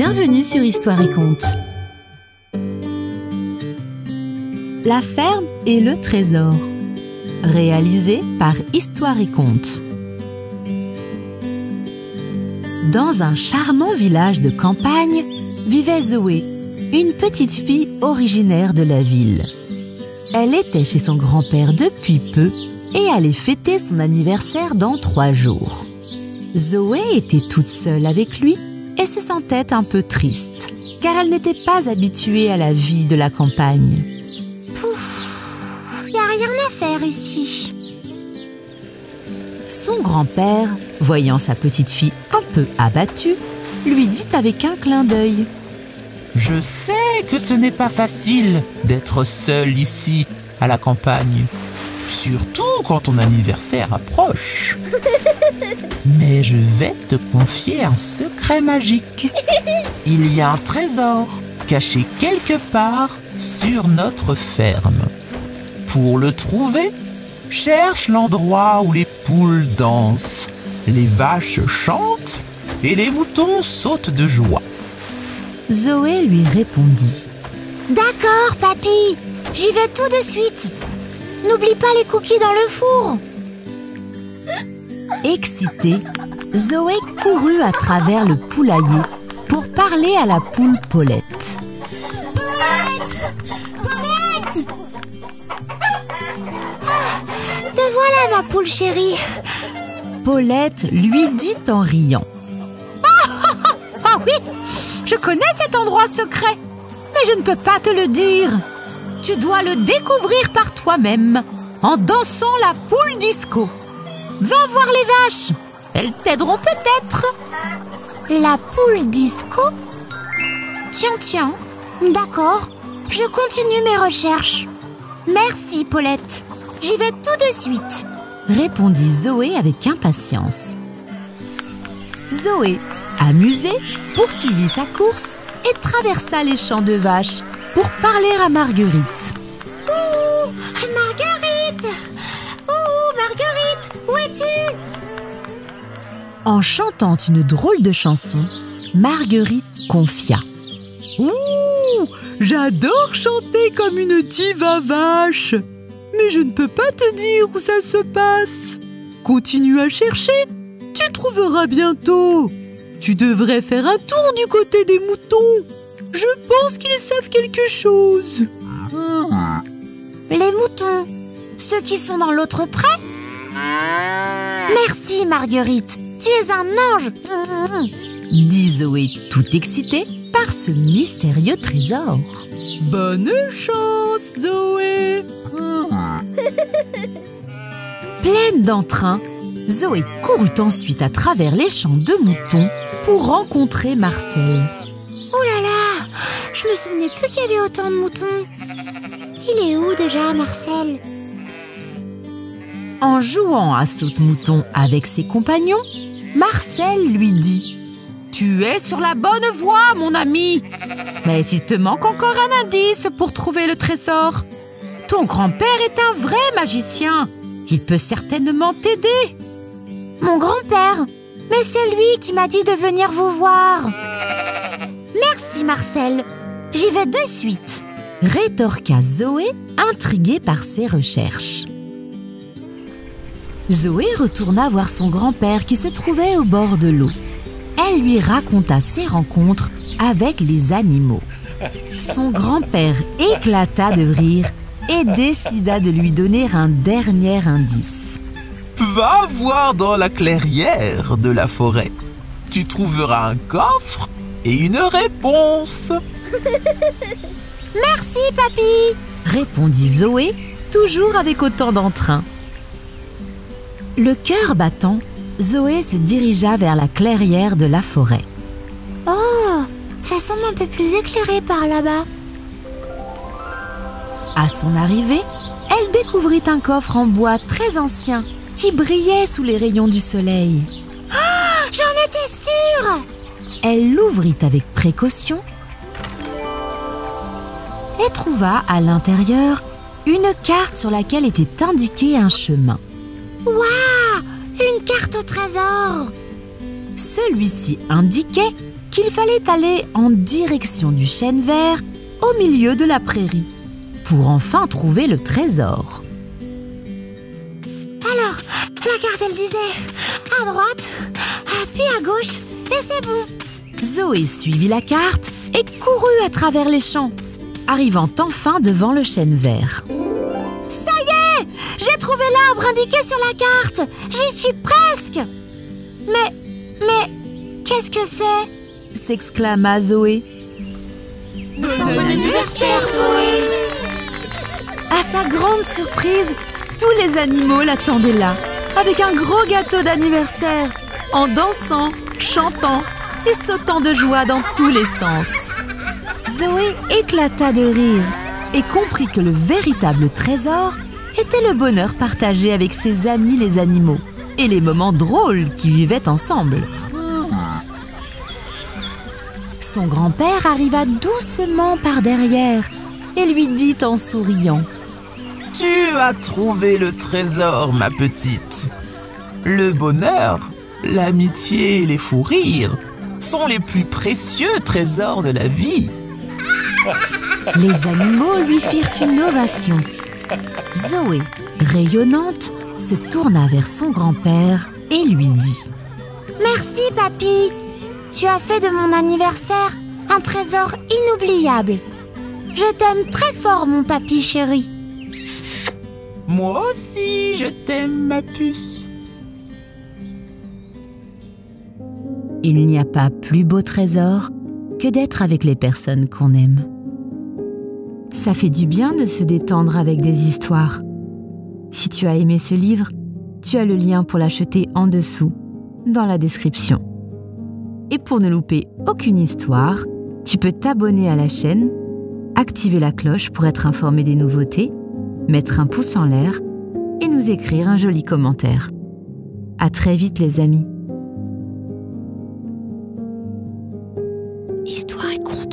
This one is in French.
Bienvenue sur Histoire et Contes. La ferme et le trésor. Réalisé par Histoire et Contes. Dans un charmant village de campagne, vivait Zoé, une petite fille originaire de la ville. Elle était chez son grand-père depuis peu et allait fêter son anniversaire dans 3 jours. Zoé était toute seule avec lui et se sentait un peu triste, car elle n'était pas habituée à la vie de la campagne. Pouf, y a rien à faire ici. Son grand-père, voyant sa petite fille un peu abattue, lui dit avec un clin d'œil: Je sais que ce n'est pas facile d'être seul ici, à la campagne, surtout quand ton anniversaire approche. Mais je vais te confier un secret magique. Il y a un trésor caché quelque part sur notre ferme. Pour le trouver, cherche l'endroit où les poules dansent, les vaches chantent et les moutons sautent de joie. Zoé lui répondit: D'accord, papy, j'y vais tout de suite. N'oublie pas les cookies dans le four. Excitée, Zoé courut à travers le poulailler pour parler à la poule Paulette. Paulette! Te voilà, ma poule chérie. Paulette lui dit en riant: Ah oui, je connais cet endroit secret, mais je ne peux pas te le dire. Tu dois le découvrir par toi-même, en dansant la poule disco. Va voir les vaches, elles t'aideront peut-être. La poule disco? Tiens, d'accord, je continue mes recherches. Merci, Paulette, j'y vais tout de suite. Répondit Zoé avec impatience. Zoé, amusée, poursuivit sa course et traversa les champs de vaches pour parler à Marguerite. Ouh, Marguerite! Ouh, Marguerite, où es-tu? En chantant une drôle de chanson, Marguerite confia: Ouh, j'adore chanter comme une diva vache, mais je ne peux pas te dire où ça se passe. Continue à chercher, tu trouveras bientôt. Tu devrais faire un tour du côté des moutons. Je pense qu'ils savent quelque chose. Les moutons, ceux qui sont dans l'autre pré? Merci, Marguerite, tu es un ange. Dit Zoé, toute excitée par ce mystérieux trésor. Bonne chance, Zoé. Pleine d'entrain, Zoé courut ensuite à travers les champs de moutons pour rencontrer Marcel. Oh là là, je me souvenais plus qu'il y avait autant de moutons. Il est où déjà, Marcel? En jouant à saute-mouton avec ses compagnons, Marcel lui dit: Tu es sur la bonne voie, mon ami. Mais il te manque encore un indice pour trouver le trésor. Ton grand-père est un vrai magicien. Il peut certainement t'aider. Mon grand-père? Mais c'est lui qui m'a dit de venir vous voir. Merci, Marcel. J'y vais de suite. Rétorqua Zoé, intriguée par ses recherches. Zoé retourna voir son grand-père qui se trouvait au bord de l'eau. Elle lui raconta ses rencontres avec les animaux. Son grand-père éclata de rire et décida de lui donner un dernier indice. Va voir dans la clairière de la forêt. Tu trouveras un coffre et une réponse. Merci, papy, répondit Zoé, toujours avec autant d'entrain. Le cœur battant, Zoé se dirigea vers la clairière de la forêt. Oh, ça semble un peu plus éclairé par là-bas. À son arrivée, elle découvrit un coffre en bois très ancien qui brillait sous les rayons du soleil. Oh, j'en étais sûre! Elle l'ouvrit avec précaution et trouva à l'intérieur une carte sur laquelle était indiqué un chemin. Waouh! Une carte au trésor! Celui-ci indiquait qu'il fallait aller en direction du chêne vert au milieu de la prairie pour enfin trouver le trésor. Alors, la carte, elle disait à droite, puis à gauche, et c'est bon. Zoé suivit la carte et courut à travers les champs, arrivant enfin devant le chêne vert. Ça y est, j'ai trouvé l'arbre indiqué sur la carte. J'y suis presque. Mais, qu'est-ce que c'est? S'exclama Zoé. Bon anniversaire, Zoé! À sa grande surprise, tous les animaux l'attendaient là, avec un gros gâteau d'anniversaire, en dansant, chantant et sautant de joie dans tous les sens. Zoé éclata de rire et comprit que le véritable trésor était le bonheur partagé avec ses amis les animaux et les moments drôles qu'ils vivaient ensemble. Son grand-père arriva doucement par derrière et lui dit en souriant: « Tu as trouvé le trésor, ma petite. Le bonheur, l'amitié et les fous rires sont les plus précieux trésors de la vie. » Les animaux lui firent une ovation. Zoé, rayonnante, se tourna vers son grand-père et lui dit: « Merci, papy. Tu as fait de mon anniversaire un trésor inoubliable. Je t'aime très fort, mon papy chéri. » « Moi aussi, je t'aime, ma puce. » Il n'y a pas plus beau trésor que d'être avec les personnes qu'on aime. Ça fait du bien de se détendre avec des histoires. Si tu as aimé ce livre, tu as le lien pour l'acheter en dessous, dans la description. Et pour ne louper aucune histoire, tu peux t'abonner à la chaîne, activer la cloche pour être informé des nouveautés, mettre un pouce en l'air et nous écrire un joli commentaire. À très vite les amis. Histoire et conte.